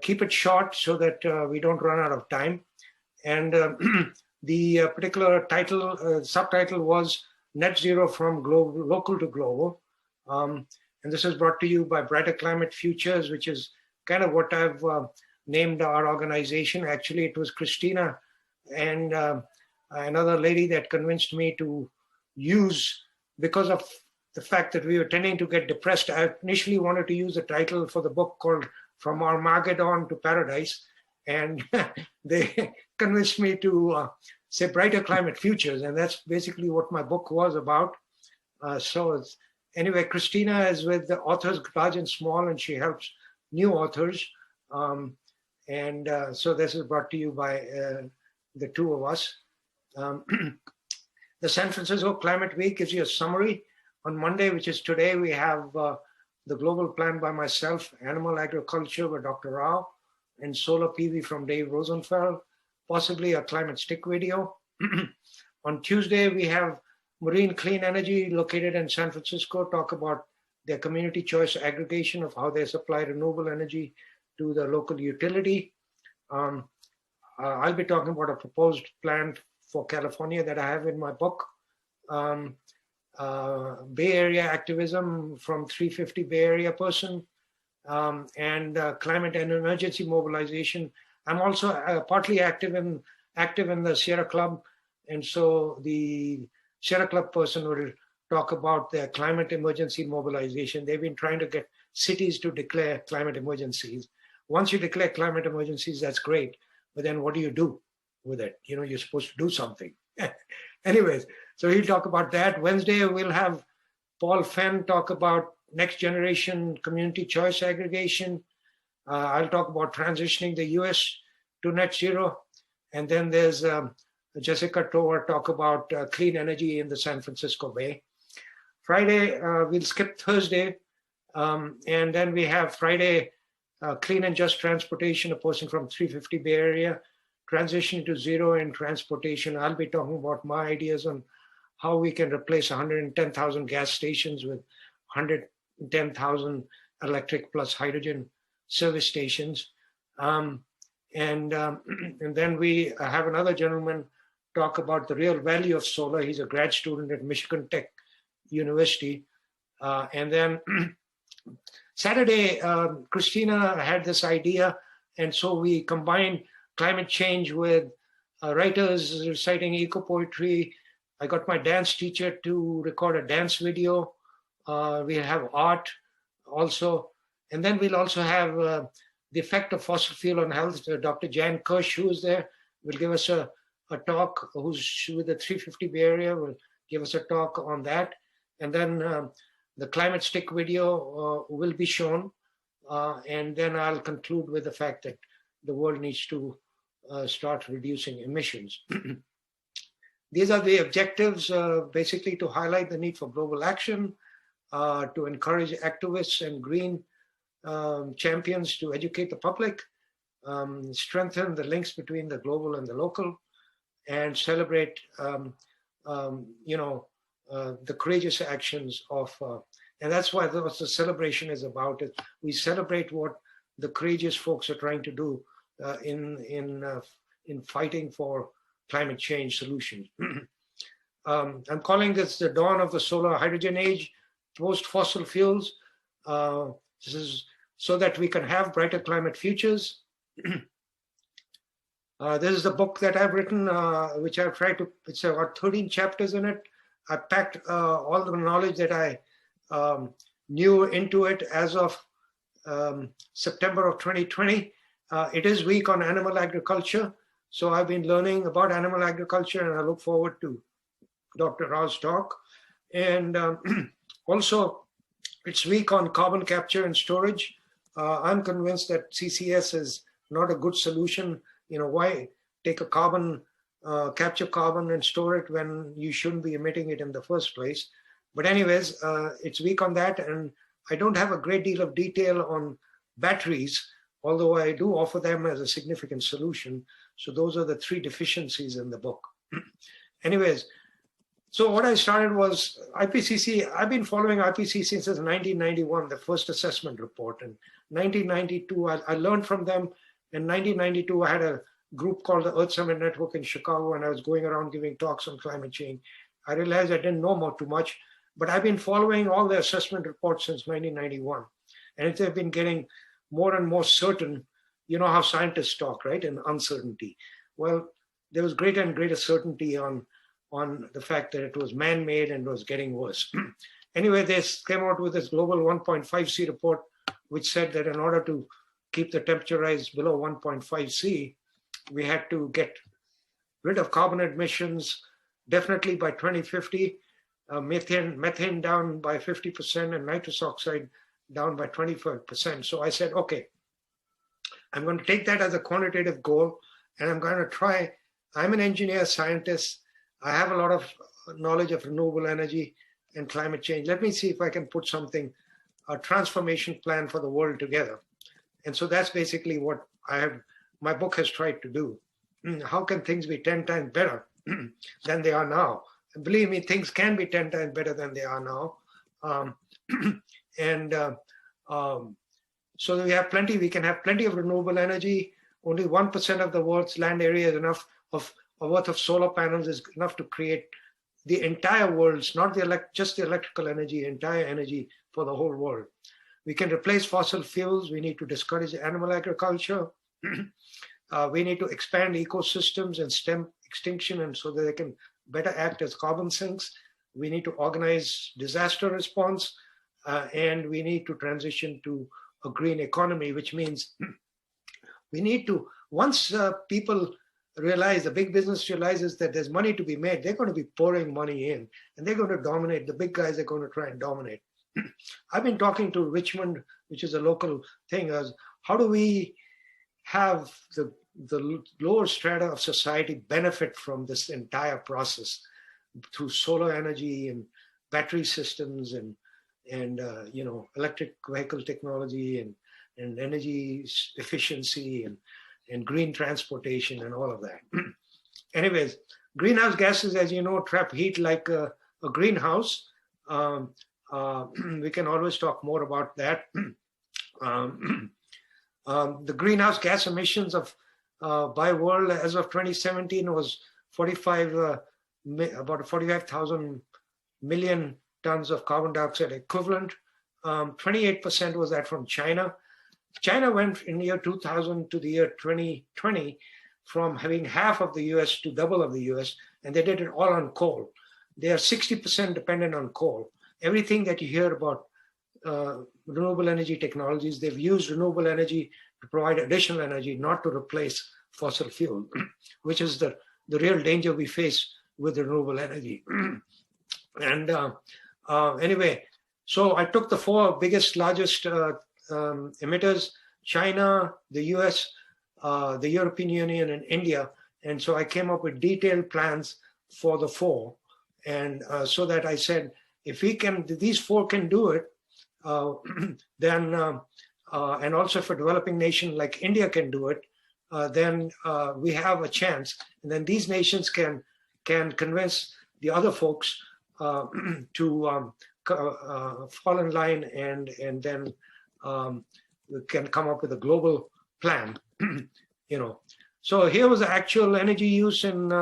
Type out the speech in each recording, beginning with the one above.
keep it short so that we don't run out of time. And the particular title, subtitle was Net Zero from Local to Global. And this is brought to you by Brighter Climate Futures, which is kind of what I've named our organization. Actually, it was Christina and another lady that convinced me to use, because of the fact that we were tending to get depressed. I initially wanted to use the title for the book called From Armageddon to Paradise, and they convinced me to say Brighter Climate Futures, and that's basically what my book was about. Anyway, Christina is with the authors large and small, and she helps new authors. So this is brought to you by the two of us. The San Francisco Climate Week gives you a summary. On Monday, which is today, we have the global plan by myself, animal agriculture by Dr. Rao, and solar PV from Dave Rosenfeld, possibly a climate stick video. On Tuesday, we have Marine Clean Energy located in San Francisco talk about their community choice aggregation of how they supply renewable energy to the local utility. I'll be talking about a proposed plan for California that I have in my book. Bay Area activism from 350 Bay Area person, and climate and emergency mobilization. I'm also partly active in the Sierra Club, and so the Sierra Club person will talk about their climate emergency mobilization. They've been trying to get cities to declare climate emergencies. Once you declare climate emergencies, that's great, but then what do you do with it? You know, you're supposed to do something. Anyways, so he'll talk about that. Wednesday, we'll have Paul Fenn talk about next generation community choice aggregation. I'll talk about transitioning the US to net zero. And then there's Jessica Tower talk about clean energy in the San Francisco Bay. Friday, we'll skip Thursday. And then we have Friday, clean and just transportation, a person from 350 Bay Area, transition to zero in transportation. I'll be talking about my ideas on how we can replace 110,000 gas stations with 110,000 electric plus hydrogen service stations. And then we have another gentleman talk about the real value of solar. He's a grad student at Michigan Tech University. And then Saturday, Christina had this idea, and so we combined climate change with writers reciting eco-poetry. I got my dance teacher to record a dance video. We have art also. And then we'll also have the effect of fossil fuel on health. Dr. Jan Kirsch, who is there, will give us a talk, who's with the 350 Bay Area, will give us a talk on that. And then the climate stick video will be shown. And then I'll conclude with the fact that the world needs to start reducing emissions. These are the objectives, basically to highlight the need for global action, to encourage activists and green champions to educate the public, strengthen the links between the global and the local, and celebrate, the courageous actions of, and that's what the celebration is about. We celebrate what the courageous folks are trying to do in fighting for climate change solutions. I'm calling this the dawn of the solar hydrogen age, post-fossil fuels. This is so that we can have brighter climate futures. This is the book that I've written, which I've tried to, it's got 13 chapters in it. I packed all the knowledge that I knew into it as of September of 2020. It is week on animal agriculture. So I've been learning about animal agriculture, and I look forward to Dr. Rao's talk. And also, it's week on carbon capture and storage. I'm convinced that CCS is not a good solution. You know, why take a carbon, capture carbon and store it when you shouldn't be emitting it in the first place? But anyways, it's weak on that. And I don't have a great deal of detail on batteries, although I do offer them as a significant solution. So those are the three deficiencies in the book. Anyways, So what I started was IPCC. I've been following IPCC since 1991, the first assessment report. In 1992, I learned from them. In 1992, I had a group called the Earth Summit Network in Chicago, and I was going around giving talks on climate change. I realized I didn't know too much, but I've been following all the assessment reports since 1991. And they've been getting more and more certain. You know how scientists talk, right? In uncertainty. Well, there was greater and greater certainty on the fact that it was man-made and was getting worse. Anyway, they came out with this global 1.5C report, which said that in order to keep the temperature rise below 1.5C, we had to get rid of carbon emissions, definitely by 2050, methane down by 50% and nitrous oxide down by 25%. So I said, okay, I'm going to take that as a quantitative goal, and I'm going to try. I'm an engineer, scientist. I have a lot of knowledge of renewable energy and climate change. Let me see if I can put something, a transformation plan for the world together. And so that's basically what my book has tried to do. How can things be 10 times better than they are now? And believe me, things can be 10 times better than they are now. So we have plenty, we can have plenty of renewable energy. Only 1% of the world's land area is enough worth of solar panels is enough to create the entire world's, not just the electrical energy, entire energy for the whole world. We can replace fossil fuels. We need to discourage animal agriculture. We need to expand ecosystems and stem extinction, and so that they can better act as carbon sinks. We need to organize disaster response, and we need to transition to a green economy, which means we need to, once people realize, the big business realizes that there's money to be made, they're going to be pouring money in, and they're going to dominate. The big guys are going to try and dominate. I've been talking to Richmond, which is a local thing, as how do we have the lower strata of society benefit from this entire process through solar energy and battery systems and electric vehicle technology and energy efficiency and green transportation and all of that. Anyways, greenhouse gases, as you know, trap heat like a greenhouse. We can always talk more about that. The greenhouse gas emissions by world as of 2017 was about 45,000 million tons of carbon dioxide equivalent. 28% was that from China. China went in the year 2000 to the year 2020 from having half of the US to double of the US, and they did it all on coal. They are 60% dependent on coal. Everything that you hear about renewable energy technologies, they've used renewable energy to provide additional energy, not to replace fossil fuel, which is the real danger we face with renewable energy. And anyway, so I took the four largest emitters: China, the US, the European Union, and India. And so I came up with detailed plans for the four. And so that I said, if these four can do it, then, and also if a developing nation like India can do it, then we have a chance. And then these nations can convince the other folks to fall in line, and then we can come up with a global plan. So here was the actual energy use, and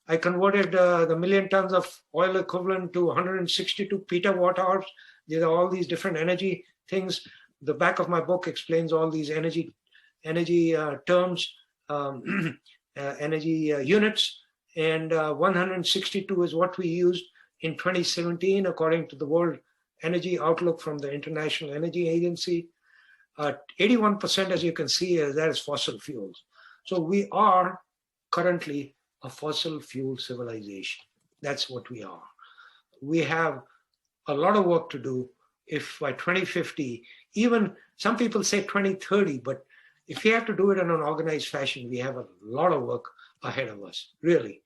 I converted the million tons of oil equivalent to 162 petawatt hours. There are all these different energy things. The back of my book explains all these energy terms, energy units, and 162 is what we used in 2017, according to the World Energy Outlook from the International Energy Agency. 81%, as you can see, that is fossil fuels. So we are currently a fossil fuel civilization. That's what we are. We have a lot of work to do. If by 2050, even some people say 2030, but if we have to do it in an organized fashion, we have a lot of work ahead of us, really.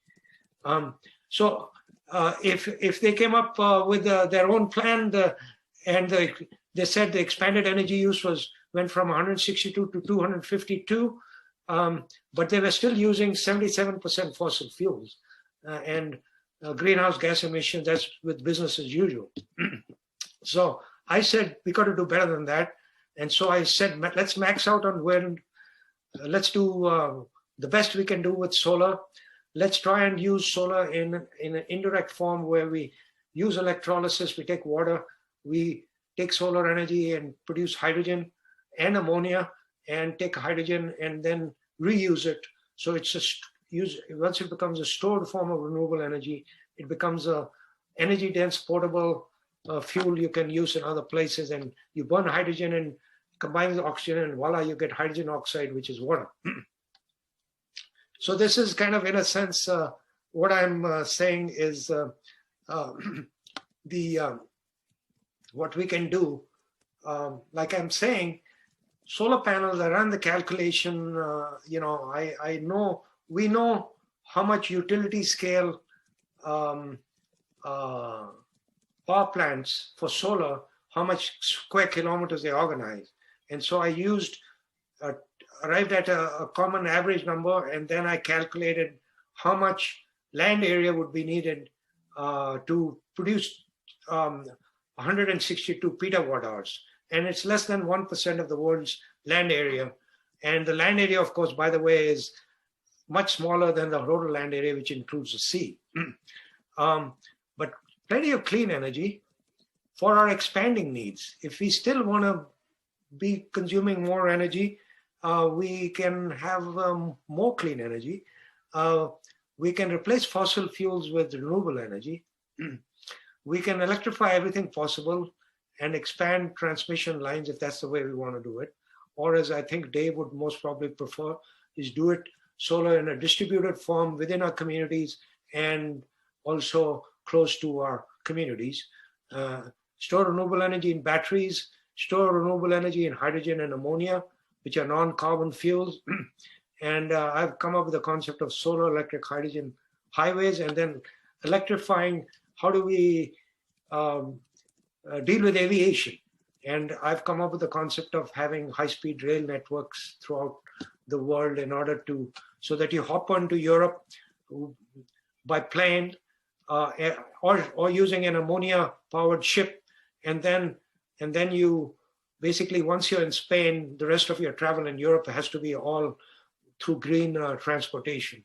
So if they came up with their own plan, they said the expanded energy use went from 162 to 252, but they were still using 77% fossil fuels. And greenhouse gas emissions. That's with business as usual. So I said, we got to do better than that. And so I said, let's max out on wind. Let's do the best we can do with solar. Let's try and use solar in an indirect form where we use electrolysis. We take water, we take solar energy and produce hydrogen and ammonia, and take hydrogen and then reuse it. So it's once it becomes a stored form of renewable energy, it becomes a energy dense portable fuel you can use in other places, and you burn hydrogen and combine with oxygen, and voila, you get hydrogen oxide, which is water. So this is kind of, in a sense, what I'm saying is what we can do. Like I'm saying, solar panels, I ran the calculation, we know how much utility scale power plants for solar, how much square kilometers they organize. And so I arrived at a common average number, and then I calculated how much land area would be needed to produce 162 petawatt hours. And it's less than 1% of the world's land area. And the land area, of course, by the way, is much smaller than the total land area, which includes the sea. But plenty of clean energy for our expanding needs. If we still want to be consuming more energy, we can have more clean energy. We can replace fossil fuels with renewable energy. We can electrify everything possible and expand transmission lines if that's the way we want to do it. Or, as I think Dave would most probably prefer, is do it solar in a distributed form within our communities and also close to our communities. Store renewable energy in batteries, store renewable energy in hydrogen and ammonia, which are non-carbon fuels. And I've come up with the concept of solar electric hydrogen highways, and then electrifying, how do we deal with aviation? And I've come up with the concept of having high-speed rail networks throughout the world in order to, so that you hop onto Europe by plane or using an ammonia-powered ship, and then you basically, once you're in Spain, the rest of your travel in Europe has to be all through green transportation.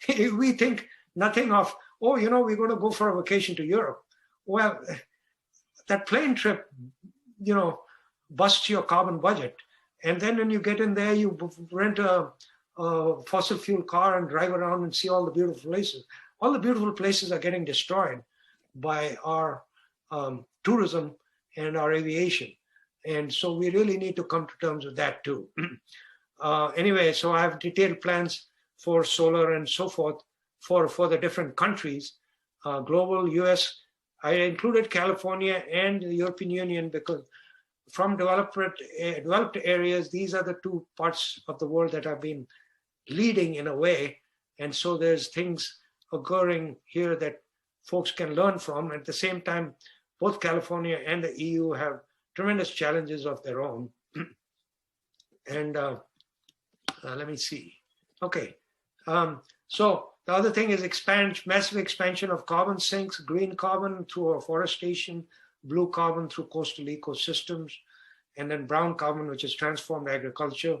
We think nothing of, oh, we're going to go for a vacation to Europe. Well, that plane trip, busts your carbon budget. And then when you get in there, you rent a fossil fuel car and drive around and see all the beautiful places. All the beautiful places are getting destroyed by our tourism and our aviation. And so we really need to come to terms with that too. Anyway, so I have detailed plans for solar and so forth for the different countries, global, US. I included California and the European Union because from developed areas, these are the two parts of the world that have been leading in a way. And so there's things occurring here that folks can learn from. At the same time, both California and the EU have tremendous challenges of their own. And let me see. Okay. So the other thing is massive expansion of carbon sinks, green carbon through afforestation, blue carbon through coastal ecosystems, and then brown carbon, which is transformed agriculture.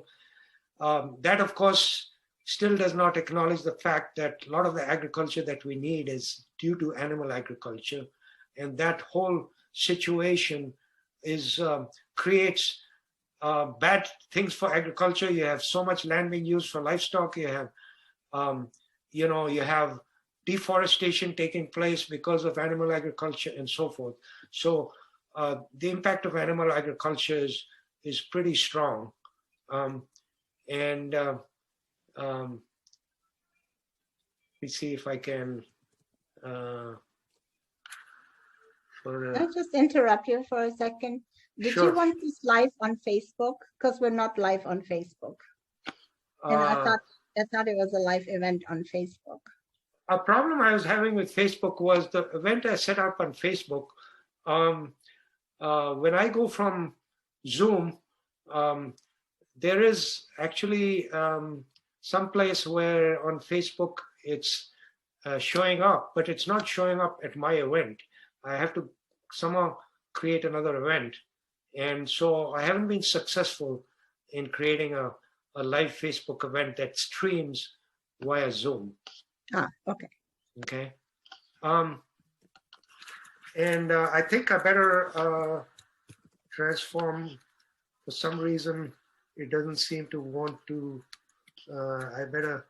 That, of course, still does not acknowledge the fact that a lot of the agriculture that we need is due to animal agriculture. And that whole situation creates bad things for agriculture. You have so much land being used for livestock. You have, you have deforestation taking place because of animal agriculture and so forth. So the impact of animal agriculture is pretty strong. Let me see if I can. I'll just interrupt you for a second. Did you want this live on Facebook? Because we're not live on Facebook. And I thought it was a live event on Facebook. A problem I was having with Facebook was the event I set up on Facebook. When I go from Zoom, there is actually some place where on Facebook it's showing up, but it's not showing up at my event. I have to somehow create another event. And so I haven't been successful in creating a live Facebook event that streams via Zoom. Okay. Okay. And I think I better transform. For some reason, it doesn't seem to want to. I better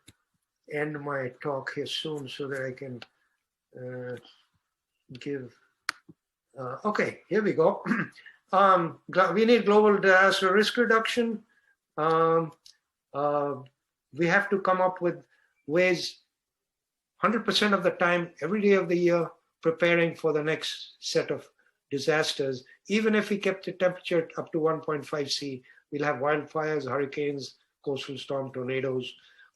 end my talk here soon so that I can give. Okay, here we go. We need global disaster risk reduction. We have to come up with ways 100% of the time, every day of the year, preparing for the next set of disasters. Even if we kept the temperature up to 1.5 C, we'll have wildfires, hurricanes, coastal storm, tornadoes,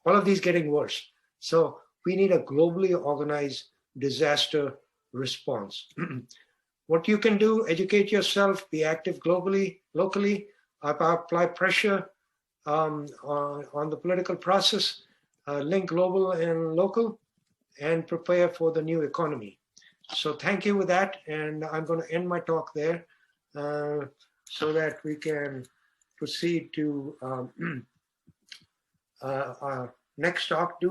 all of these getting worse. So we need a globally organized disaster response. What you can do, educate yourself, be active globally, locally, apply pressure on the political process, link global and local, and prepare for the new economy. So thank you with that, and I'm going to end my talk there so that we can proceed to our next talk.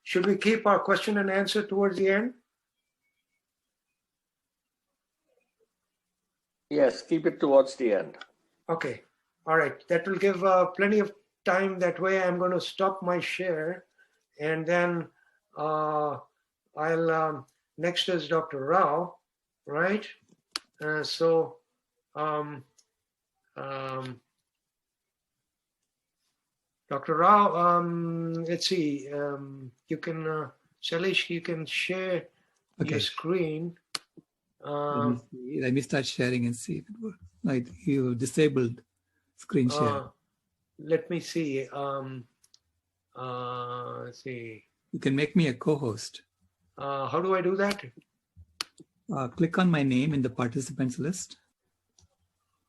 Should we keep our question and answer towards the end? Yes, keep it towards the end. Okay, all right. That will give plenty of time. That way I'm going to stop my share, and then next is Dr. Rao, right? Dr. Rao, let's see, you can, Sailesh, you can share your screen. Let me start sharing and see if it works. Right, you disabled screen share. Let me see. Let's see. You can make me a co-host. How do I do that? Click on my name in the participants list.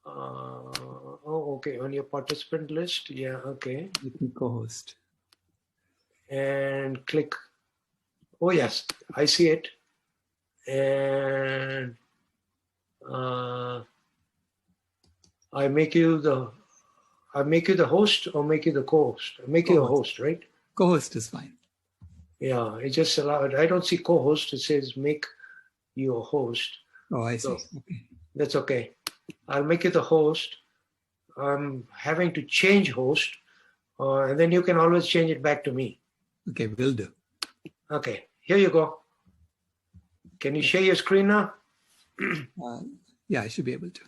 Oh, okay. On your participant list. Yeah, okay. Make me co-host. And click. Oh, yes, I see it. And I make you the host or make you the co-host? I make you a host, right? Co-host is fine. Yeah, it just allowed. I don't see co-host. It says make you a host. Oh, I see. So okay. That's okay. I'll make you the host. I'm having to change host, and then you can always change it back to me. Okay, will do. Okay, here you go. Can you share your screen now? Yeah, I should be able to.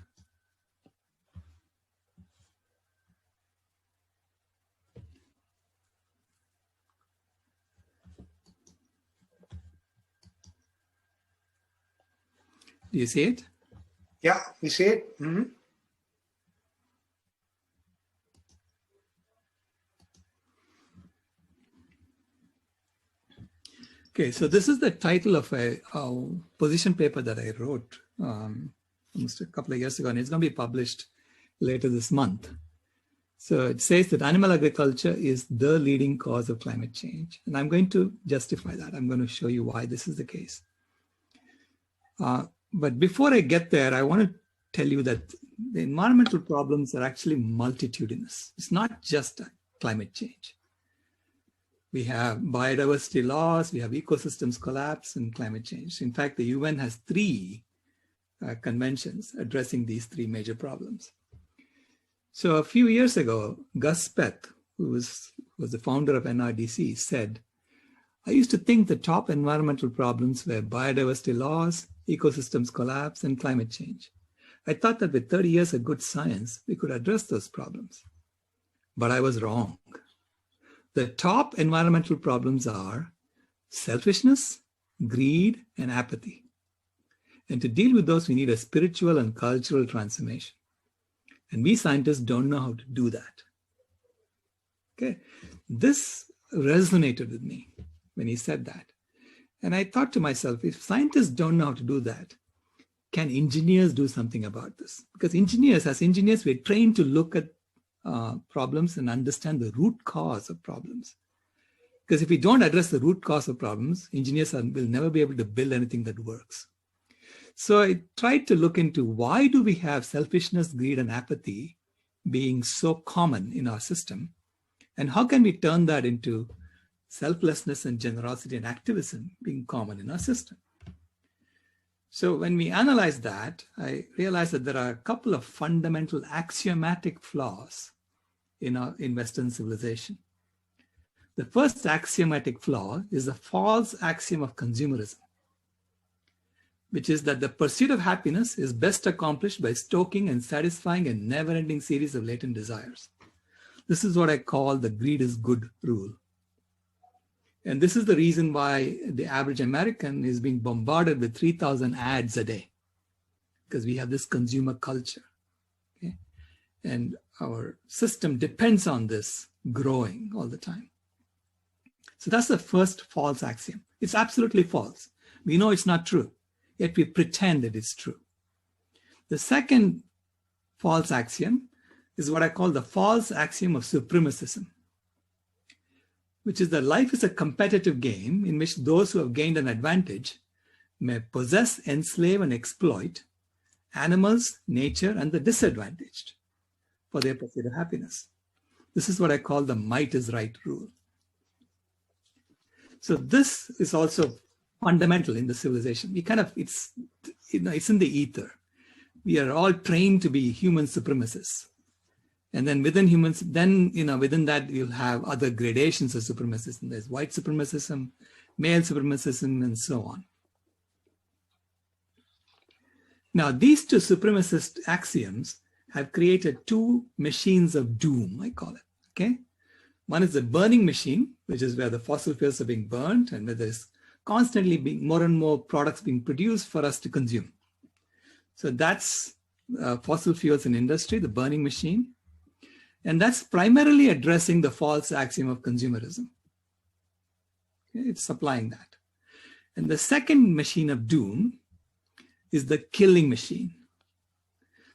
Do you see it? Yeah, we see it. Mm-hmm. Okay, so this is the title of a position paper that I wrote almost a couple of years ago, and it's going to be published later this month. So it says that animal agriculture is the leading cause of climate change. And I'm going to justify that. I'm going to show you why this is the case. But before I get there, I want to tell you that the environmental problems are actually multitudinous. It's not just climate change. We have biodiversity loss, we have ecosystems collapse and climate change. In fact, the UN has 3 conventions addressing these 3 major problems. So a few years ago, Gus Speth, who was the founder of NRDC, said, I used to think the top environmental problems were biodiversity loss, ecosystems collapse, and climate change. I thought that with 30 years of good science, we could address those problems. But I was wrong. The top environmental problems are selfishness, greed, and apathy. And to deal with those, we need a spiritual and cultural transformation. And we scientists don't know how to do that. Okay, this resonated with me when he said that. And I thought to myself, if scientists don't know how to do that, can engineers do something about this? Because as engineers, we're trained to look at problems and understand the root cause of problems. Because if we don't address the root cause of problems, engineers will never be able to build anything that works. So I tried to look into why do we have selfishness, greed, and apathy being so common in our system? And how can we turn that into selflessness and generosity and activism being common in our system? So when we analyzed that, I realized that there are a couple of fundamental axiomatic flaws in Western civilization. The first axiomatic flaw is the false axiom of consumerism, which is that the pursuit of happiness is best accomplished by stoking and satisfying a never-ending series of latent desires. This is what I call the greed is good rule. And this is the reason why the average American is being bombarded with 3,000 ads a day, because we have this consumer culture. Okay? And our system depends on this growing all the time. So that's the first false axiom. It's absolutely false. We know it's not true, yet we pretend that it's true. The second false axiom is what I call the false axiom of supremacism, which is that life is a competitive game in which those who have gained an advantage may possess, enslave, and exploit animals, nature, and the disadvantaged for their pursuit of happiness. This is what I call the might is right rule. So this is also fundamental in the civilization. It's in the ether. We are all trained to be human supremacists. And then within humans, within that you'll have other gradations of supremacism. There's white supremacism, male supremacism, and so on. Now, these two supremacist axioms have created two machines of doom, I call it, okay? One is the burning machine, which is where the fossil fuels are being burned and where there's constantly being more and more products being produced for us to consume. So that's fossil fuels in industry, the burning machine. And that's primarily addressing the false axiom of consumerism. Okay, it's supplying that. And the second machine of doom is the killing machine,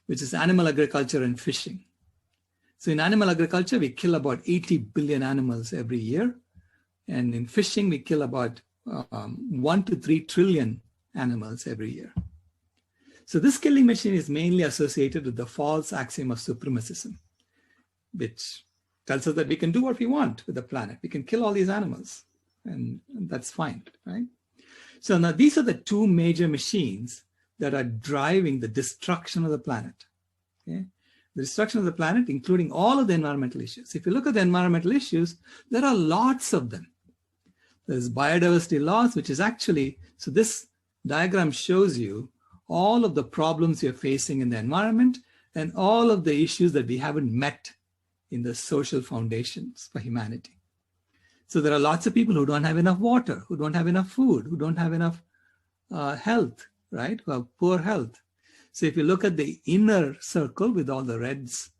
which is animal agriculture and fishing. So in animal agriculture, we kill about 80 billion animals every year. And in fishing, we kill about 1 to 3 trillion animals every year. So this killing machine is mainly associated with the false axiom of supremacism, which tells us that we can do what we want with the planet. We can kill all these animals, and that's fine, right? So now these are the two major machines that are driving the destruction of the planet. Okay? The destruction of the planet, including all of the environmental issues. If you look at the environmental issues, there are lots of them. There's biodiversity loss, which is actually, so this diagram shows you all of the problems you're facing in the environment and all of the issues that we haven't met in the social foundations for humanity. So there are lots of people who don't have enough water, who don't have enough food, who don't have enough health, right? Who have poor health. So if you look at the inner circle with all the reds,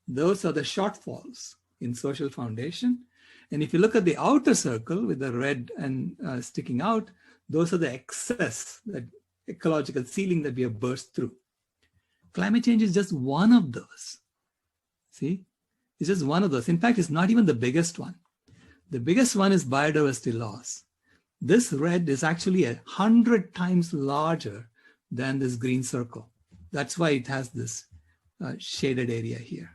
those are the shortfalls in social foundation. And if you look at the outer circle with the red and sticking out, those are the excess, that ecological ceiling that we have burst through. Climate change is just one of those. See, it's just one of those. In fact, it's not even the biggest one. The biggest one is biodiversity loss. This red is actually 100 times larger than this green circle. That's why it has this shaded area here.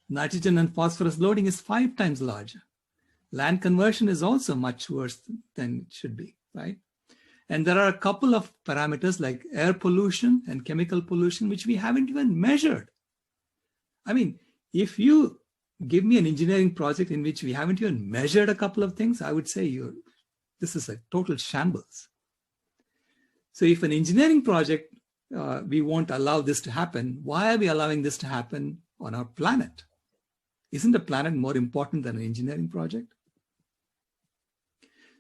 Nitrogen and phosphorus loading is 5 times larger. Land conversion is also much worse than it should be, right? And there are a couple of parameters like air pollution and chemical pollution, which we haven't even measured. I mean, if you give me an engineering project in which we haven't even measured a couple of things, I would say this is a total shambles. So if an engineering project, we won't allow this to happen, why are we allowing this to happen on our planet? Isn't the planet more important than an engineering project?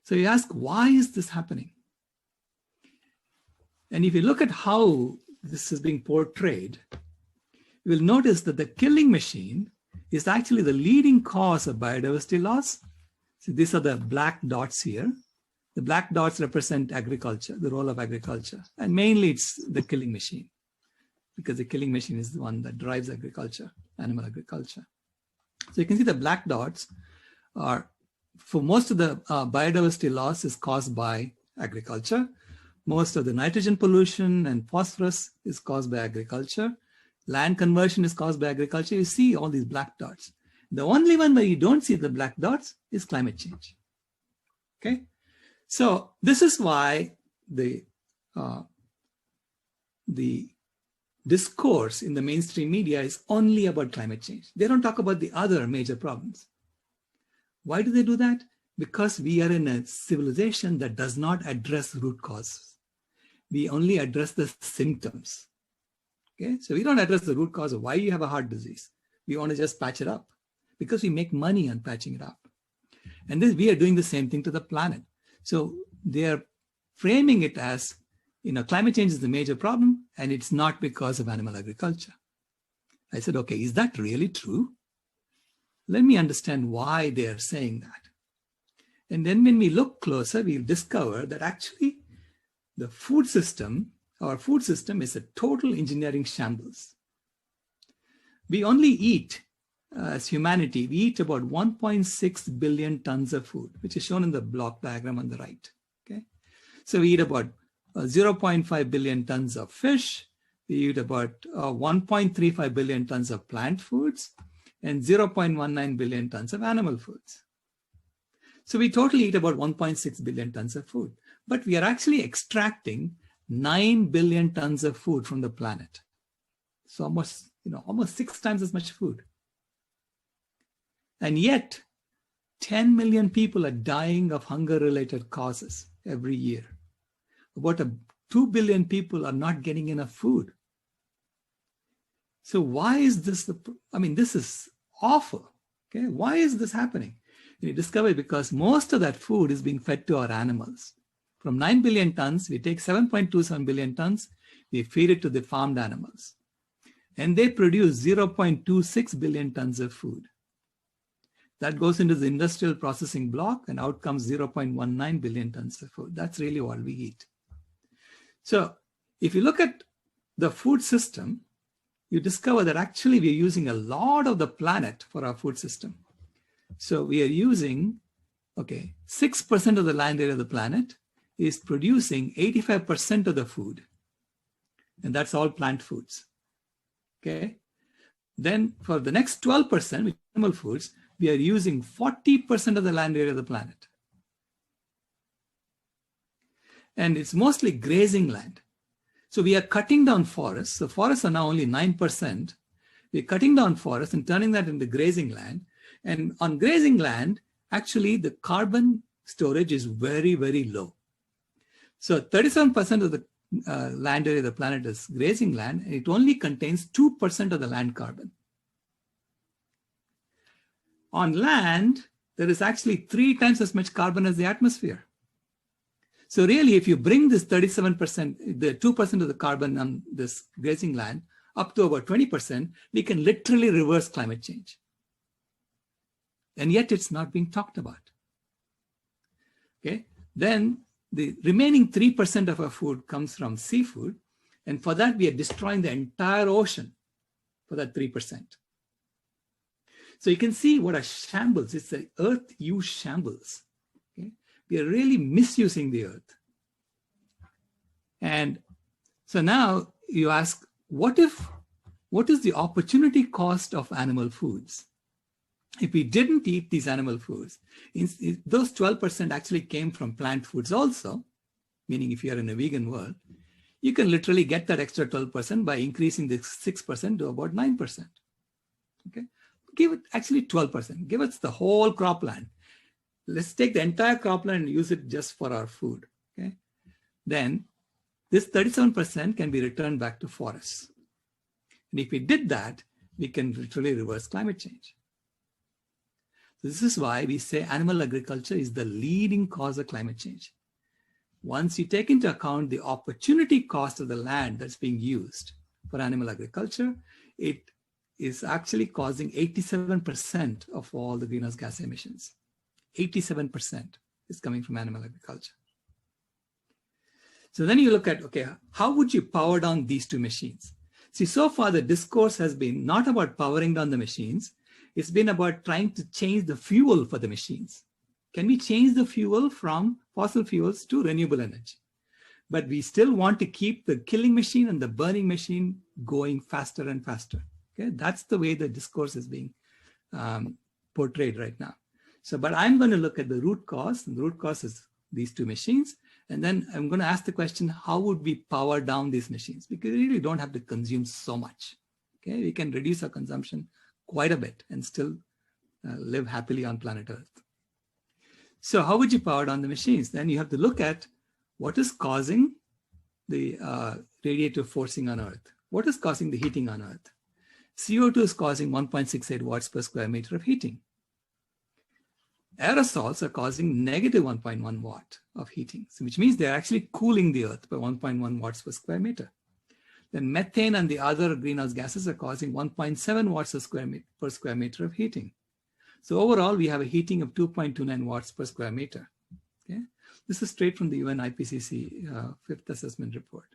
So you ask, why is this happening? And if you look at how this is being portrayed, you will notice that the killing machine is actually the leading cause of biodiversity loss. So these are the black dots here. The black dots represent agriculture, the role of agriculture. And mainly it's the killing machine, because the killing machine is the one that drives agriculture, animal agriculture. So you can see the black dots are for most of the biodiversity loss is caused by agriculture. Most of the nitrogen pollution and phosphorus is caused by agriculture. Land conversion is caused by agriculture. You see all these black dots. The only one where you don't see the black dots is climate change. Okay, so this is why the discourse in the mainstream media is only about climate change. They don't talk about the other major problems. Why do they do that? Because we are in a civilization that does not address root causes. We only address the symptoms. Okay, so we don't address the root cause of why you have a heart disease. We want to just patch it up because we make money on patching it up. And this, we are doing the same thing to the planet. So they are framing it as, climate change is the major problem and it's not because of animal agriculture. I said, okay, is that really true? Let me understand why they are saying that. And then when we look closer, we'll discover that actually the food system, our food system is a total engineering shambles. We only eat, as humanity, we eat about 1.6 billion tons of food, which is shown in the block diagram on the right. Okay, so we eat about 0.5 billion tons of fish. We eat about 1.35 billion tons of plant foods and 0.19 billion tons of animal foods. So we totally eat about 1.6 billion tons of food, but we are actually extracting 9 billion tons of food from the planet. So almost 6 times as much food. And yet 10 million people are dying of hunger-related causes every year. About 2 billion people are not getting enough food. So why is this? This is awful. Okay, why is this happening? You discover because most of that food is being fed to our animals. From 9 billion tons, we take 7.27 billion tons, we feed it to the farmed animals. And they produce 0.26 billion tons of food. That goes into the industrial processing block and out comes 0.19 billion tons of food. That's really what we eat. So if you look at the food system, you discover that actually we're using a lot of the planet for our food system. So we are using, 6% of the land area of the planet is producing 85% of the food. And that's all plant foods. Okay. Then for the next 12%, which animal foods, we are using 40% of the land area of the planet. And it's mostly grazing land. So we are cutting down forests. So forests are now only 9%. We're cutting down forests and turning that into grazing land. And on grazing land, actually the carbon storage is very, very low. So 37% of the land area of the planet is grazing land, and it only contains 2% of the land carbon. On land, there is actually 3 times as much carbon as the atmosphere. So really, if you bring this 37%, the 2% of the carbon on this grazing land up to about 20%, we can literally reverse climate change. And yet it's not being talked about. Okay, then the remaining 3% of our food comes from seafood. And for that, we are destroying the entire ocean for that 3%. So you can see what a shambles. It's the earth use shambles. Okay? We are really misusing the earth. And so now you ask, what is the opportunity cost of animal foods? If we didn't eat these animal foods, those 12% actually came from plant foods also, meaning if you're in a vegan world, you can literally get that extra 12% by increasing the 6% to about 9%. Okay, give it actually 12%. Give us the whole cropland. Let's take the entire cropland and use it just for our food. Okay, then this 37% can be returned back to forests. And if we did that, we can literally reverse climate change. This is why we say animal agriculture is the leading cause of climate change. Once you take into account the opportunity cost of the land that's being used for animal agriculture, it is actually causing 87% of all the greenhouse gas emissions. 87% is coming from animal agriculture. So then you look at, okay, how would you power down these two machines? See, so far the discourse has been not about powering down the machines. It's been about trying to change the fuel for the machines. can we change the fuel from fossil fuels to renewable energy? But we still want to keep the killing machine and the burning machine going faster and faster. Okay, that's the way the discourse is being portrayed right now. So, but I'm going to look at the root cause, and the root cause is these two machines. And then I'm going to ask the question, how would we power down these machines? Because we really don't have to consume so much. Okay, we can reduce our consumption quite a bit and still live happily on planet Earth. So how would you power down the machines? Then you have to look at what is causing the radiative forcing on Earth. What is causing the heating on Earth? CO2 is causing 1.68 watts per square meter of heating. Aerosols are causing negative 1.1 watt of heating, which means they're actually cooling the Earth by 1.1 watts per square meter. Then methane and the other greenhouse gases are causing 1.7 watts per square meter of heating. So overall, we have a heating of 2.29 watts per square meter. Okay? This is straight from the UN IPCC fifth assessment report.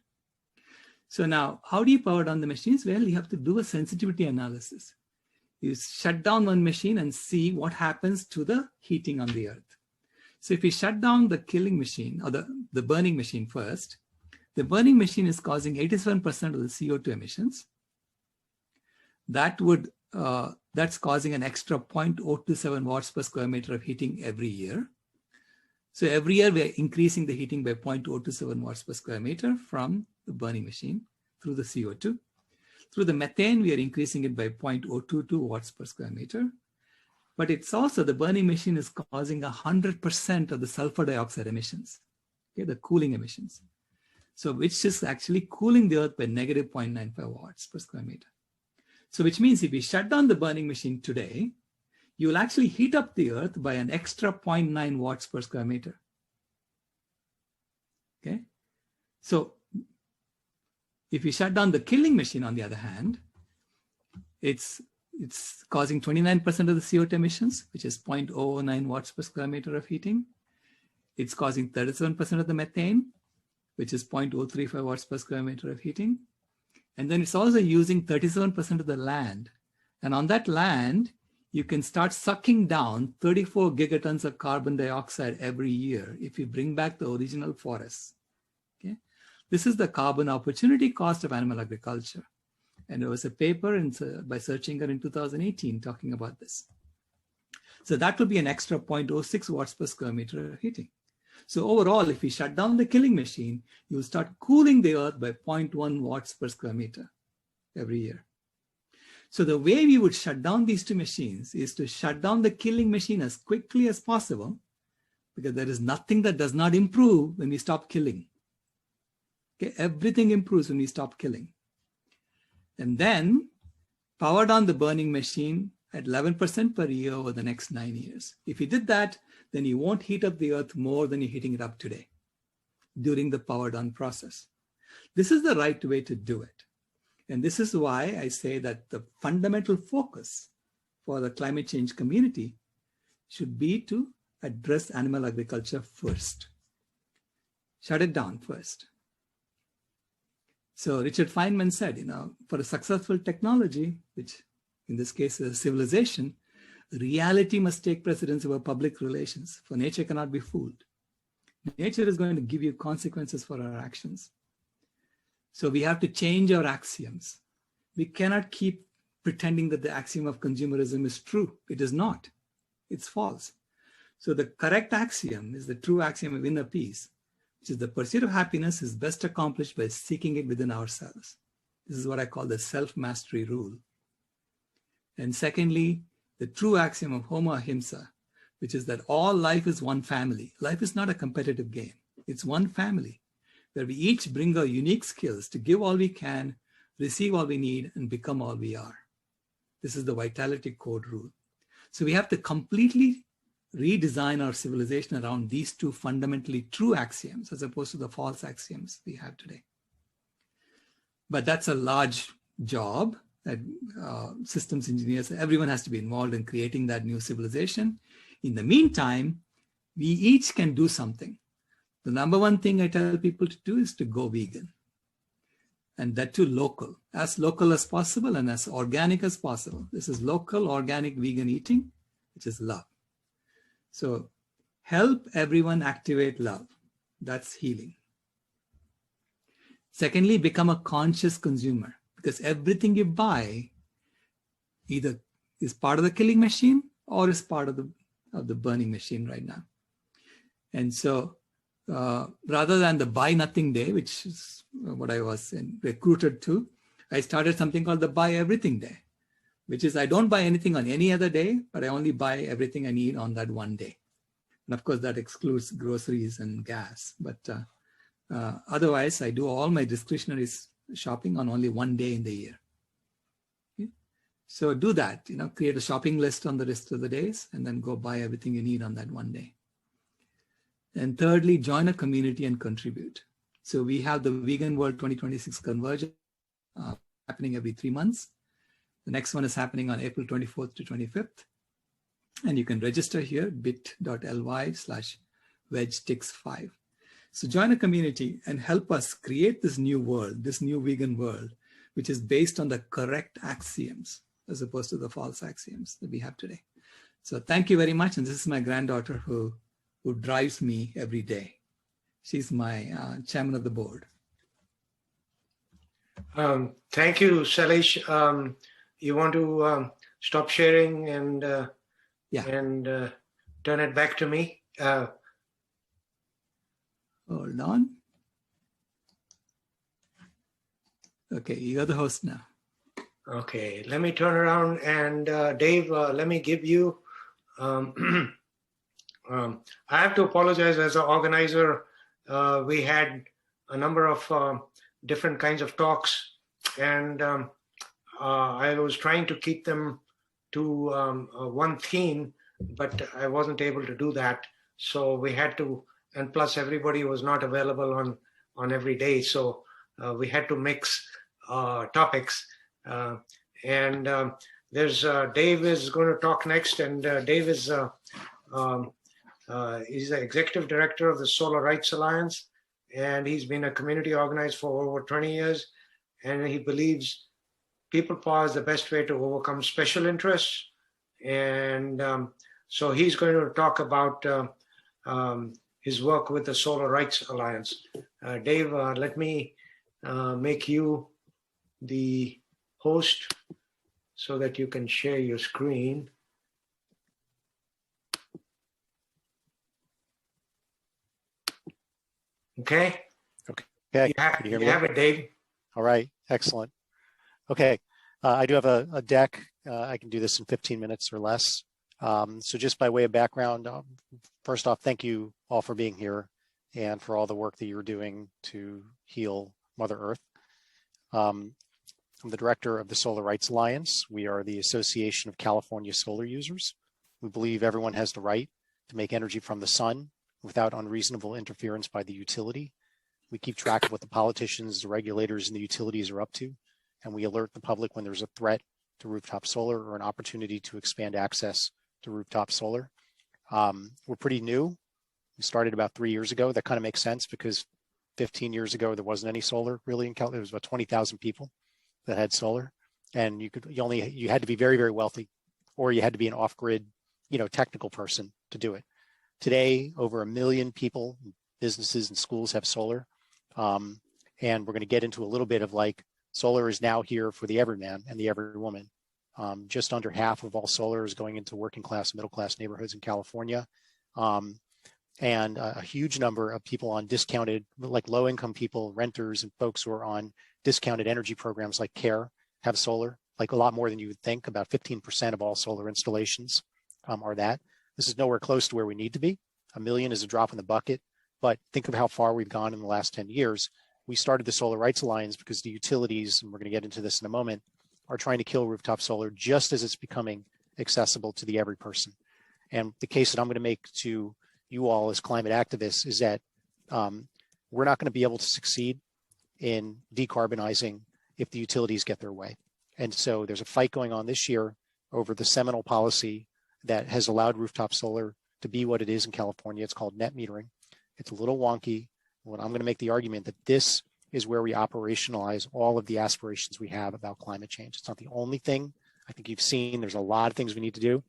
So now, how do you power down the machines? Well, you have to do a sensitivity analysis. You shut down one machine and see what happens to the heating on the Earth. So if we shut down the killing machine or the burning machine first, the burning machine is causing 87% of the CO2 emissions. That's causing an extra 0.027 watts per square meter of heating every year. So every year we're increasing the heating by 0.027 watts per square meter from the burning machine through the CO2. Through the methane, we are increasing it by 0.022 watts per square meter. But it's also, the burning machine is causing 100% of the sulfur dioxide emissions, okay, the cooling emissions. So which is actually cooling the Earth by negative 0.95 watts per square meter. So which means if we shut down the burning machine today, you will actually heat up the Earth by an extra 0.9 watts per square meter. Okay, so if you shut down the killing machine, on the other hand, it's causing 29% of the CO2 emissions, which is 0.009 watts per square meter of heating. It's causing 37% of the methane, which is 0.035 watts per square meter of heating. And then it's also using 37% of the land. And on that land, you can start sucking down 34 gigatons of carbon dioxide every year if you bring back the original forests. Okay? This is the carbon opportunity cost of animal agriculture. And there was a paper by Searchinger in 2018 talking about this. So that will be an extra 0.06 watts per square meter of heating. So overall, if we shut down the killing machine, you'll start cooling the Earth by 0.1 watts per square meter every year. So the way we would shut down these two machines is to shut down the killing machine as quickly as possible, because there is nothing that does not improve when we stop killing. Okay, everything improves when we stop killing. And then power down the burning machine at 11% per year over the next 9 years. If you did that, then you won't heat up the Earth more than you're heating it up today during the power down process. This is the right way to do it. And this is why I say that the fundamental focus for the climate change community should be to address animal agriculture first. Shut it down first. So Richard Feynman said, for a successful technology, which in this case is civilization, reality must take precedence over public relations, for nature cannot be fooled. Nature is going to give you consequences for our actions. So we have to change our axioms. We cannot keep pretending that the axiom of consumerism is true. It is not. It's false. So the correct axiom is the true axiom of inner peace, which is the pursuit of happiness is best accomplished by seeking it within ourselves. This is what I call the self-mastery rule. And secondly, the true axiom of Homo Ahimsa, which is that all life is one family. Life is not a competitive game. It's one family, where we each bring our unique skills to give all we can, receive all we need, and become all we are. This is the Vitality Code rule. So we have to completely redesign our civilization around these two fundamentally true axioms, as opposed to the false axioms we have today. But that's a large job that systems engineers, everyone has to be involved in creating that new civilization. In the meantime, we each can do something. The number one thing I tell people to do is to go vegan. And that too local as possible and as organic as possible. This is local, organic, vegan eating, which is love. So help everyone activate love. That's healing. Secondly, become a conscious consumer, because everything you buy either is part of the killing machine or is part of the burning machine right now. And so rather than the buy nothing day, which is what I was recruited to, I started something called the buy everything day, which is I don't buy anything on any other day, but I only buy everything I need on that one day. And of course, that excludes groceries and gas. But otherwise, I do all my discretionary shopping on only one day in the year. Okay? So do that, create a shopping list on the rest of the days, and then go buy everything you need on that one day. And thirdly, join a community and contribute. So we have the Vegan World 2026 Convergence happening every 3 months. The next one is happening on April 24th to 25th. And you can register here, bit.ly/vegtix5. So join a community and help us create this new world, this new vegan world, which is based on the correct axioms as opposed to the false axioms that we have today. So thank you very much. And this is my granddaughter who drives me every day. She's my chairman of the board. Thank you, Sailesh. You want to stop sharing and turn it back to me? Hold on. Okay, you're the host now. Okay, let me turn around and Dave, let me give you, I have to apologize as an organizer. We had a number of different kinds of talks, and I was trying to keep them to one theme, but I wasn't able to do that. So we had to, and plus everybody was not available on every day. So we had to mix topics. There's Dave is going to talk next, and Dave is he's the executive director of the Solar Rights Alliance, and he's been a community organizer for over 20 years, and he believes people power is the best way to overcome special interests. And so he's going to talk about his work with the Solar Rights Alliance. Dave, let me make you the host so that you can share your screen. Okay. Okay. You have it, Dave. All right. Excellent. Okay. I do have a deck. I can do this in 15 minutes or less. So just by way of background, first off, thank you all for being here and for all the work that you're doing to heal Mother Earth. I'm the director of the Solar Rights Alliance. We are the Association of California Solar Users. We believe everyone has the right to make energy from the sun without unreasonable interference by the utility. We keep track of what the politicians, the regulators, and the utilities are up to, and we alert the public when there's a threat to rooftop solar or an opportunity to expand access to rooftop solar. We're pretty new. We started about 3 years ago. That kind of makes sense because 15 years ago, there wasn't any solar really in California. There was about 20,000 people that had solar, and you had to be very, very wealthy, or you had to be an off-grid, technical person to do it. Today, over 1 million people, businesses and schools have solar. And we're going to get into a little bit of solar is now here for the everyman and the everywoman. Just under half of all solar is going into working class, middle class neighborhoods in California. And a huge number of people on discounted, low income people, renters, and folks who are on discounted energy programs like CARE have solar, a lot more than you would think. About 15% of all solar installations are that. This is nowhere close to where we need to be. 1 million is a drop in the bucket, but think of how far we've gone in the last 10 years. We started the Solar Rights Alliance because the utilities, and we're going to get into this in a moment, are trying to kill rooftop solar just as it's becoming accessible to the every person. And the case that I'm going to make to you all as climate activists is that we're not going to be able to succeed in decarbonizing if the utilities get their way. And so there's a fight going on this year over the seminal policy that has allowed rooftop solar to be what it is in California. It's called net metering. It's a little wonky. Well, I'm going to make the argument that this is where we operationalize all of the aspirations we have about climate change. It's not the only thing. I think you've seen there's a lot of things we need to do.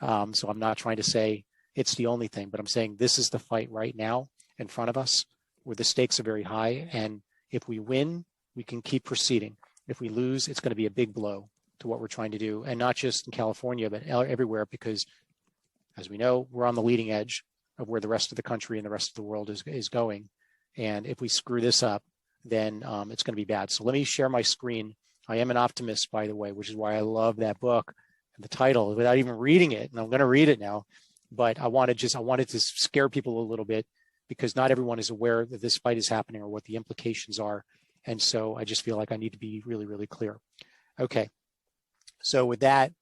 So I'm not trying to say, it's the only thing, but I'm saying this is the fight right now in front of us where the stakes are very high. And if we win, we can keep proceeding. If we lose, it's going to be a big blow to what we're trying to do. And not just in California, but everywhere, because as we know, we're on the leading edge of where the rest of the country and the rest of the world is going. And if we screw this up, then it's going to be bad. So let me share my screen. I am an optimist, by the way, which is why I love that book and the title without even reading it. And I'm going to read it now, but I wanted to scare people a little bit because not everyone is aware that this fight is happening or what the implications are. And so I just feel like I need to be really, really clear. Okay. So with that,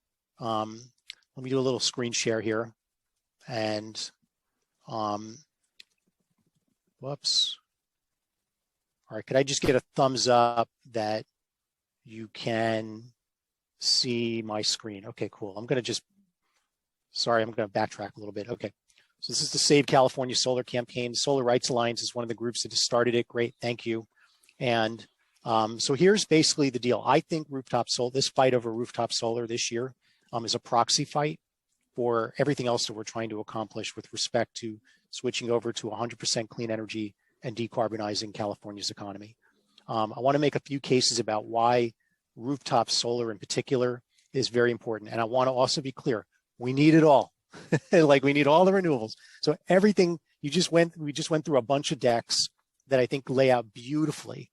let me do a little screen share here. And whoops. All right, could I just get a thumbs up that you can see my screen? Okay, cool. I'm going to backtrack a little bit. Okay, so this is the Save California Solar Campaign. The Solar Rights Alliance is one of the groups that has started it. Great, thank you. And so here's basically the deal. I think this fight over rooftop solar this year is a proxy fight for everything else that we're trying to accomplish with respect to switching over to 100% clean energy and decarbonizing California's economy. I want to make a few cases about why rooftop solar in particular is very important. And I want to also be clear, we need it all. Like we need all the renewables. So everything we just went through a bunch of decks that I think lay out beautifully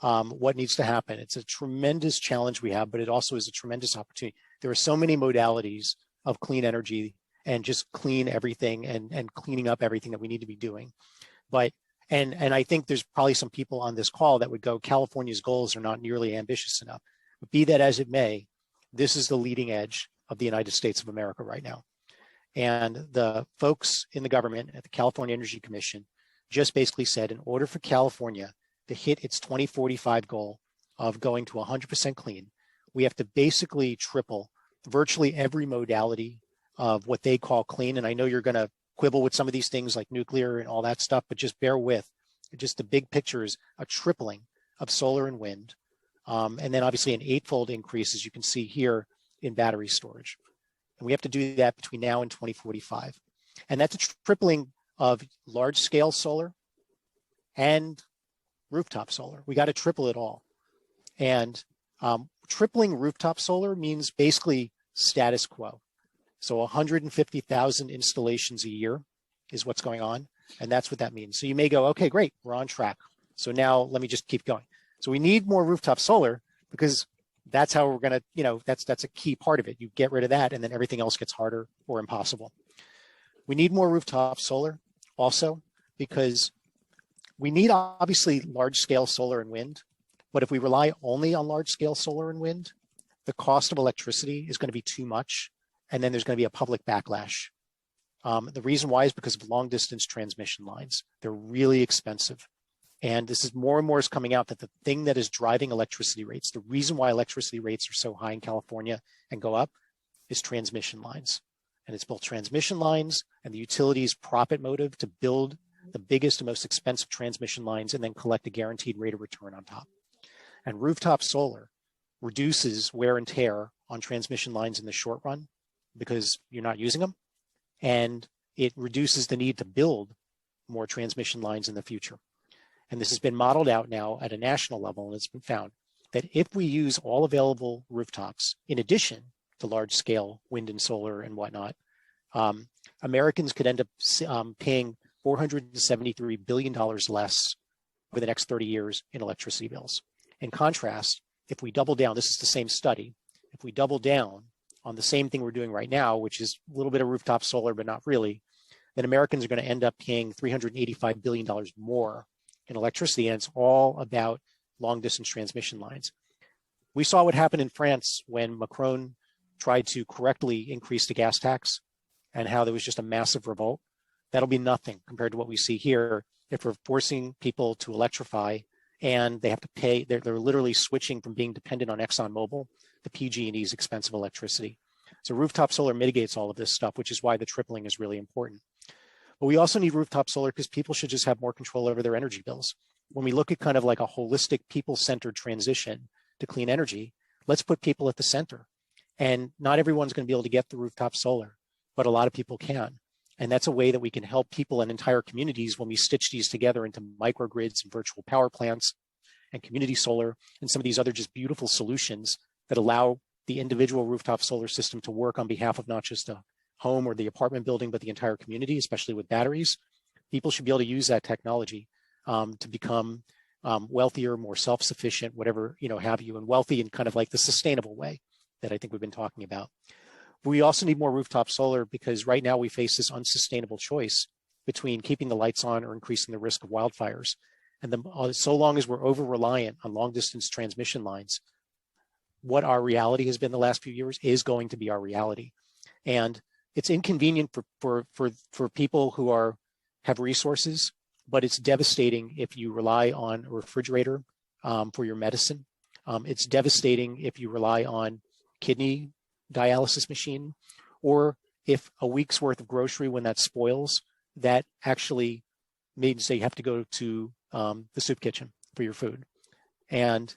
what needs to happen. It's a tremendous challenge we have, but it also is a tremendous opportunity. There are so many modalities of clean energy and just clean everything and cleaning up everything that we need to be doing. But and I think there's probably some people on this call that would go, California's goals are not nearly ambitious enough. But be that as it may, this is the leading edge of the United States of America right now. And the folks in the government at the California Energy Commission just basically said in order for California to hit its 2045 goal of going to 100% clean, we have to basically triple virtually every modality of what they call clean. And I know you're going to quibble with some of these things like nuclear and all that stuff, but just bear with. Just the big picture is a tripling of solar and wind. And then obviously an 8-fold increase, as you can see here, in battery storage. And we have to do that between now and 2045. And that's a tripling of large scale solar and rooftop solar. We got to triple it all. And tripling rooftop solar means basically status quo. So 150,000 installations a year is what's going on. And that's what that means. So you may go, okay, great, we're on track. So now let me just keep going. So we need more rooftop solar because that's how we're going to, that's a key part of it. You get rid of that and then everything else gets harder or impossible. We need more rooftop solar also because we need obviously large scale solar and wind. But if we rely only on large scale solar and wind, the cost of electricity is going to be too much. And then there's going to be a public backlash. The reason why is because of long distance transmission lines. They're really expensive. And this is more and more is coming out that the thing that is driving electricity rates, the reason why electricity rates are so high in California and go up is transmission lines. And it's both transmission lines and the utilities' profit motive to build the biggest and most expensive transmission lines and then collect a guaranteed rate of return on top. And rooftop solar reduces wear and tear on transmission lines in the short run because you're not using them. And it reduces the need to build more transmission lines in the future. And this has been modeled out now at a national level, and it's been found that if we use all available rooftops, in addition to large scale wind and solar and whatnot, Americans could end up paying $473 billion less over the next 30 years in electricity bills. In contrast, if we double down, this is the same study, if we double down on the same thing we're doing right now, which is a little bit of rooftop solar, but not really, then Americans are going to end up paying $385 billion more in electricity, and it's all about long distance transmission lines. We saw what happened in France when Macron tried to correctly increase the gas tax and how there was just a massive revolt. That'll be nothing compared to what we see here if we're forcing people to electrify and they have to pay, they're literally switching from being dependent on ExxonMobil to PG&E's expensive electricity. So rooftop solar mitigates all of this stuff, which is why the tripling is really important. But we also need rooftop solar because people should just have more control over their energy bills. When we look at kind of like a holistic people-centered transition to clean energy, let's put people at the center. And not everyone's going to be able to get the rooftop solar, but a lot of people can. And that's a way that we can help people and entire communities when we stitch these together into microgrids and virtual power plants and community solar and some of these other just beautiful solutions that allow the individual rooftop solar system to work on behalf of not just a home or the apartment building, but the entire community, especially with batteries. People should be able to use that technology to become wealthier, more self-sufficient, whatever, have you, and wealthy in kind of like the sustainable way that I think we've been talking about. We also need more rooftop solar because right now we face this unsustainable choice between keeping the lights on or increasing the risk of wildfires. And so long as we're over-reliant on long-distance transmission lines, what our reality has been the last few years is going to be our reality. And it's inconvenient for people who have resources, but it's devastating if you rely on a refrigerator for your medicine. It's devastating if you rely on kidney dialysis machine, or if a week's worth of grocery, when that spoils, that actually means that you have to go to the soup kitchen for your food. And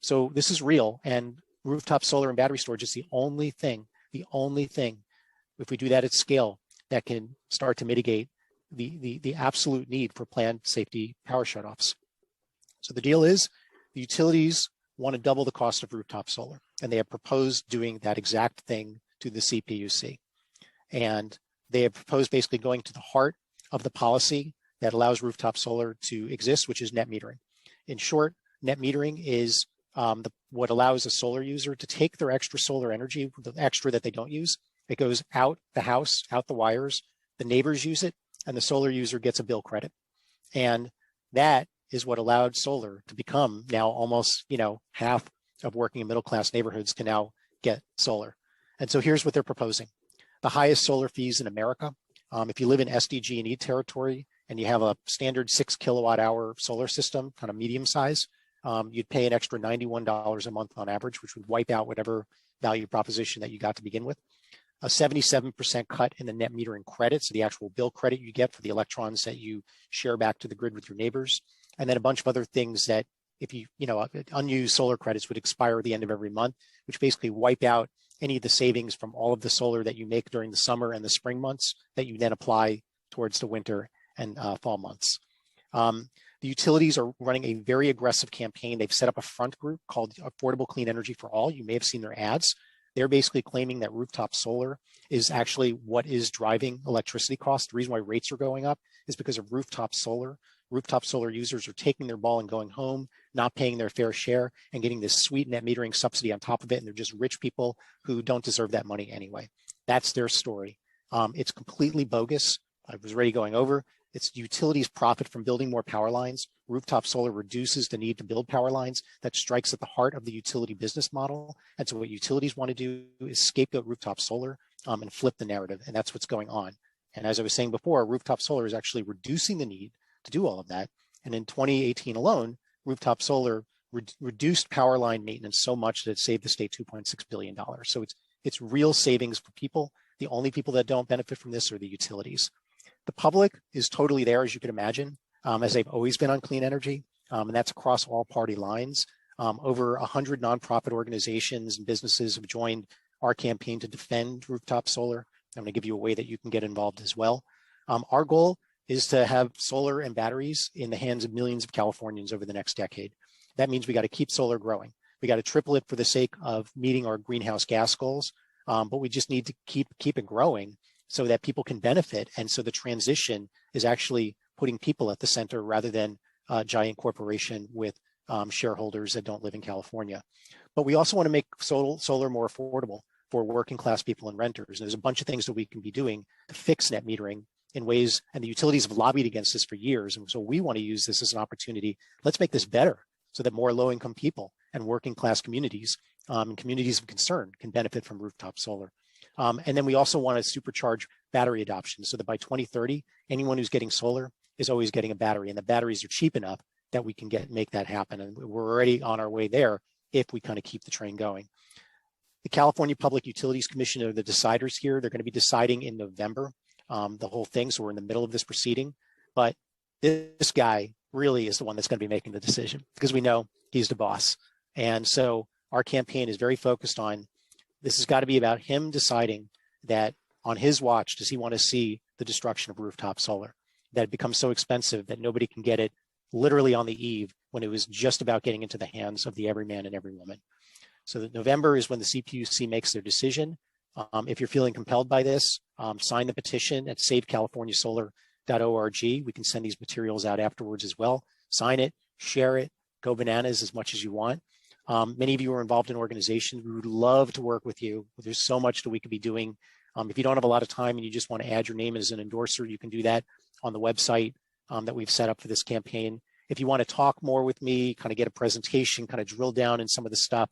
so this is real, and rooftop solar and battery storage is the only thing, if we do that at scale, that can start to mitigate the absolute need for planned safety power shutoffs. So the deal is the utilities want to double the cost of rooftop solar, and they have proposed doing that exact thing to the CPUC. And they have proposed basically going to the heart of the policy that allows rooftop solar to exist, which is net metering. In short, net metering is what allows a solar user to take their extra solar energy, the extra that they don't use, it goes out the house, out the wires, the neighbors use it, and the solar user gets a bill credit. And that is what allowed solar to become now almost, half of working in middle-class neighborhoods can now get solar. And so here's what they're proposing. The highest solar fees in America. If you live in SDG&E territory and you have a standard 6 kilowatt hour solar system, kind of medium size, you'd pay an extra $91 a month on average, which would wipe out whatever value proposition that you got to begin with. A 77% cut in the net metering credit, so the actual bill credit you get for the electrons that you share back to the grid with your neighbors. And then a bunch of other things that if unused solar credits would expire at the end of every month, which basically wipe out any of the savings from all of the solar that you make during the summer and the spring months that you then apply towards the winter and fall months. The utilities are running a very aggressive campaign. They've set up a front group called Affordable Clean Energy for All. You may have seen their ads. They're basically claiming that rooftop solar is actually what is driving electricity costs. The reason why rates are going up is because of rooftop solar. Rooftop solar users are taking their ball and going home, not paying their fair share, and getting this sweet net metering subsidy on top of it. And they're just rich people who don't deserve that money anyway. That's their story. It's completely bogus. I was already going over. It's utilities profit from building more power lines. Rooftop solar reduces the need to build power lines. That strikes at the heart of the utility business model. And so what utilities want to do is scapegoat rooftop solar and flip the narrative. And that's what's going on. And as I was saying before, rooftop solar is actually reducing the need to do all of that. And in 2018 alone, rooftop solar reduced power line maintenance so much that it saved the state $2.6 billion. So it's real savings for people. The only people that don't benefit from this are the utilities. The public is totally there, as you can imagine, as they've always been on clean energy, and that's across all party lines. Over 100 nonprofit organizations and businesses have joined our campaign to defend rooftop solar. I'm going to give you a way that you can get involved as well. Our goal is to have solar and batteries in the hands of millions of Californians over the next decade. That means we got to keep solar growing. We got to triple it for the sake of meeting our greenhouse gas goals, but we just need to keep it growing so that people can benefit. And so the transition is actually putting people at the center rather than a giant corporation with shareholders that don't live in California. But we also want to make solar more affordable for working class people and renters. And there's a bunch of things that we can be doing to fix net metering in ways, and the utilities have lobbied against this for years. And so we want to use this as an opportunity. Let's make this better so that more low-income people and working class communities and communities of concern can benefit from rooftop solar. And then we also want to supercharge battery adoption so that by 2030, anyone who's getting solar is always getting a battery, and the batteries are cheap enough that we can make that happen. And we're already on our way there if we kind of keep the train going. The California Public Utilities Commission are the deciders here. They're going to be deciding in November the whole thing. So we're in the middle of this proceeding, but this guy really is the one that's going to be making the decision because we know he's the boss. And so our campaign is very focused on this has got to be about him deciding that on his watch, does he want to see the destruction of rooftop solar, that it becomes so expensive that nobody can get it literally on the eve when it was just about getting into the hands of the everyman and every woman. So that November is when the CPUC makes their decision. If you're feeling compelled by this, sign the petition at savecaliforniasolar.org. We can send these materials out afterwards as well. Sign it, share it, go bananas as much as you want. Many of you are involved in organizations. We would love to work with you. There's so much that we could be doing. If you don't have a lot of time and you just want to add your name as an endorser, you can do that on the website that we've set up for this campaign. If you want to talk more with me, kind of get a presentation, kind of drill down in some of the stuff,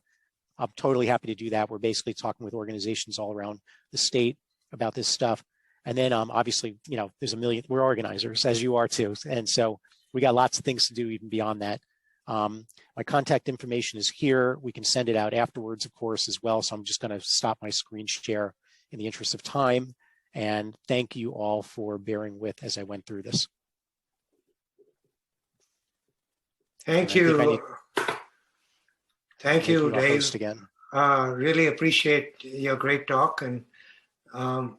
I'm totally happy to do that. We're basically talking with organizations all around the state about this stuff. And then obviously, you know, there's a million, we're organizers, as you are too. And so we got lots of things to do even beyond that. My contact information is here. We can send it out afterwards, of course, as well. So I'm just going to stop my screen share in the interest of time. And thank you all for bearing with as I went through this. Thank you. Thank you, Dave. Again. Really appreciate your great talk. And in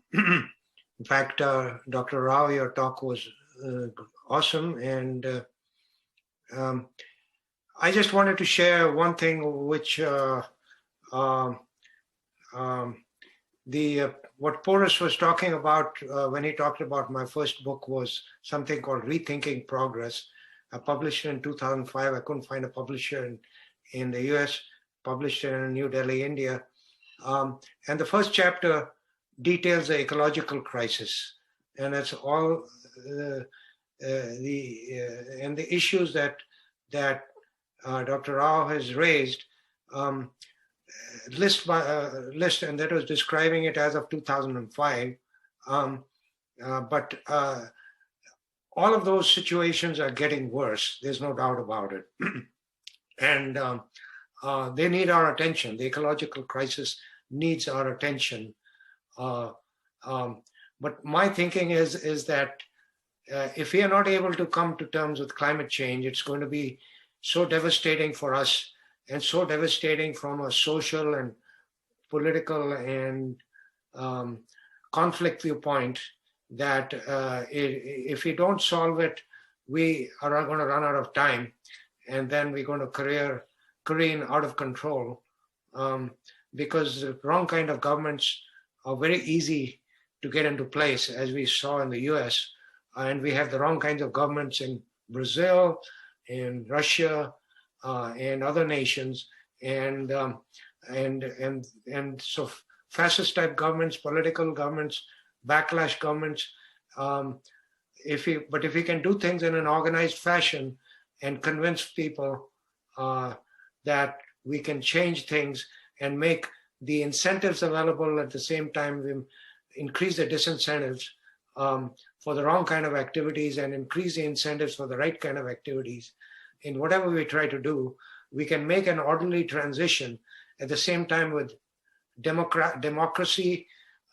fact, Dr. Rao, your talk was awesome. And I just wanted to share one thing, which what Porus was talking about when he talked about my first book was something called Rethinking Progress. I published it in 2005. I couldn't find a publisher in the US, published it in New Delhi, India. And the first chapter details the ecological crisis. And it's all the issues that Dr. Rao has raised, list by list, and that was describing it as of 2005. But all of those situations are getting worse. There's no doubt about it. And they need our attention. The ecological crisis needs our attention. But my thinking is that if we are not able to come to terms with climate change, it's going to be so devastating for us and so devastating from a social and political and conflict viewpoint that if we don't solve it, we are going to run out of time, and then we're going to careen out of control because the wrong kind of governments are very easy to get into place, as we saw in the US. And we have the wrong kinds of governments in Brazil, in Russia, and other nations, and so fascist type governments, political governments, backlash governments. If we can do things in an organized fashion and convince people that we can change things and make the incentives available at the same time, we increase the disincentives for the wrong kind of activities and increase the incentives for the right kind of activities. In whatever we try to do, we can make an orderly transition at the same time with democracy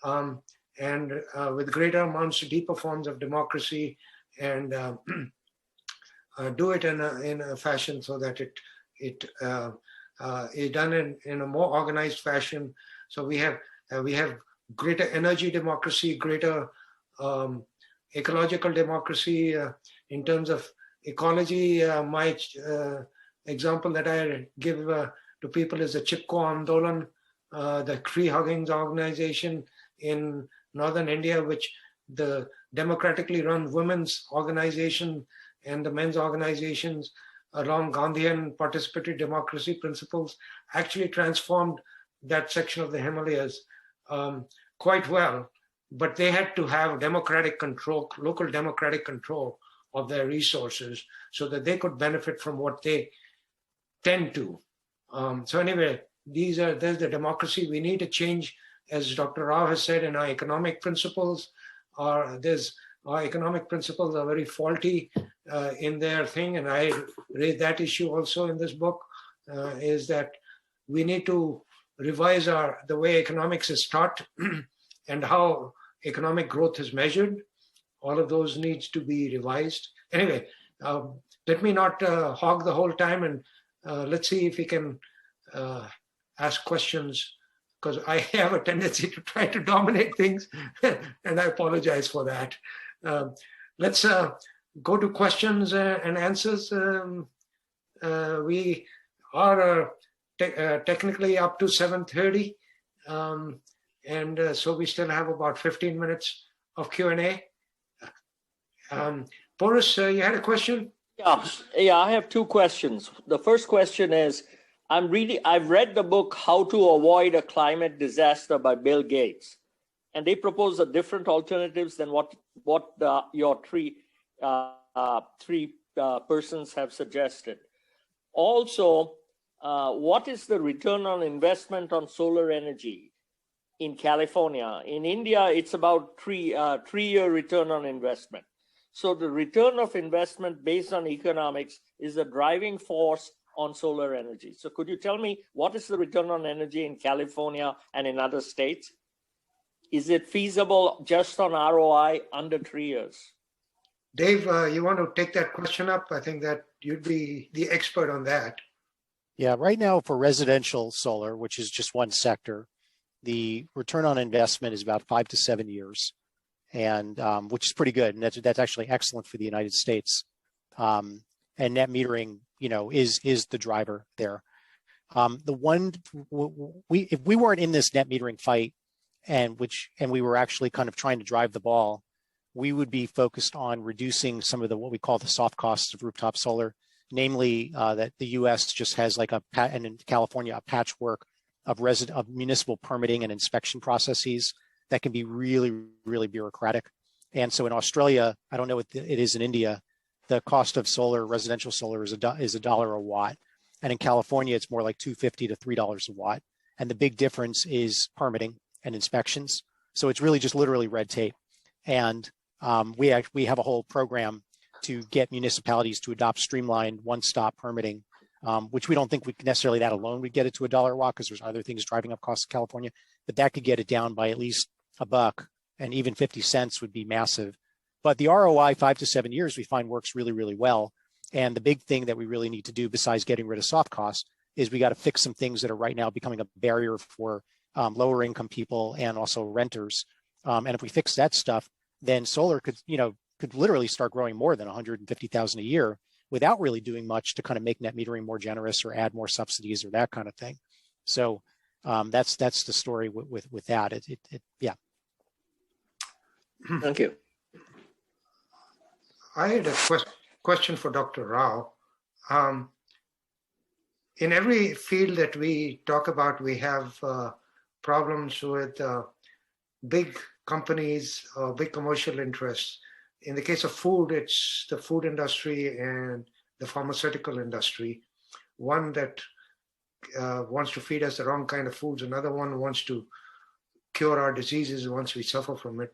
and with greater amounts, deeper forms of democracy, and do it in a fashion so that it is done in a more organized fashion. So we have greater energy democracy, greater ecological democracy in terms of ecology. My example that I give to people is the Chipko Andolan, the tree hugging organization in northern India, which the democratically run women's organization and the men's organizations along Gandhian participatory democracy principles actually transformed that section of the Himalayas quite well. But they had to have democratic control, local democratic control of their resources so that they could benefit from what they tend to. So anyway, there's the democracy. We need to change, as Dr. Rao has said, in our economic principles. Our economic principles are very faulty in their thing, and I raised that issue also in this book, is that we need to revise the way economics is taught and how economic growth is measured. All of those needs to be revised. Anyway, let me not hog the whole time, and let's see if we can ask questions because I have a tendency to try to dominate things, and I apologize for that. Let's go to questions and answers. We are technically up to 7:30, and so we still have about 15 minutes of Q&A. Boris, you had a question? Yeah, I have two questions. The first question is, I've read the book How to Avoid a Climate Disaster by Bill Gates, and they propose a different alternatives than what your three persons have suggested. Also, what is the return on investment on solar energy in California? In India, it's about three-year return on investment. So the return of investment based on economics is the driving force on solar energy. So could you tell me what is the return on energy in California and in other states? Is it feasible just on ROI under 3 years? Dave, you want to take that question up? I think that you'd be the expert on that. Yeah, right now for residential solar, which is just one sector, the return on investment is about 5 to 7 years, and which is pretty good, and that's actually excellent for the United States. And net metering, is the driver there. If we weren't in this net metering fight, and we were actually kind of trying to drive the ball, we would be focused on reducing some of what we call the soft costs of rooftop solar, namely that the U.S. just has and in California, a patchwork of municipal permitting and inspection processes that can be really, really bureaucratic. And so in Australia, I don't know what it is in India, the cost of residential solar is $1 a watt. And in California, it's more like $2.50 to $3 a watt. And the big difference is permitting and inspections. So it's really just literally red tape. And we have a whole program to get municipalities to adopt streamlined one-stop permitting, which we don't think necessarily that alone would get it to $1 a watt, because there's other things driving up costs in California, but that could get it down by at least $1, and even 50 cents would be massive. But the ROI 5 to 7 years we find works really, really well. And the big thing that we really need to do besides getting rid of soft costs is we got to fix some things that are right now becoming a barrier for lower income people and also renters. And if we fix that stuff, then solar could literally start growing more than 150,000 a year without really doing much to kind of make net metering more generous or add more subsidies or that kind of thing. So that's the story with that. Yeah. Thank you. I had a question for Dr. Rao. In every field that we talk about, we have problems with big companies or big commercial interests. In the case of food, it's the food industry and the pharmaceutical industry. One that wants to feed us the wrong kind of foods. Another one wants to cure our diseases once we suffer from it.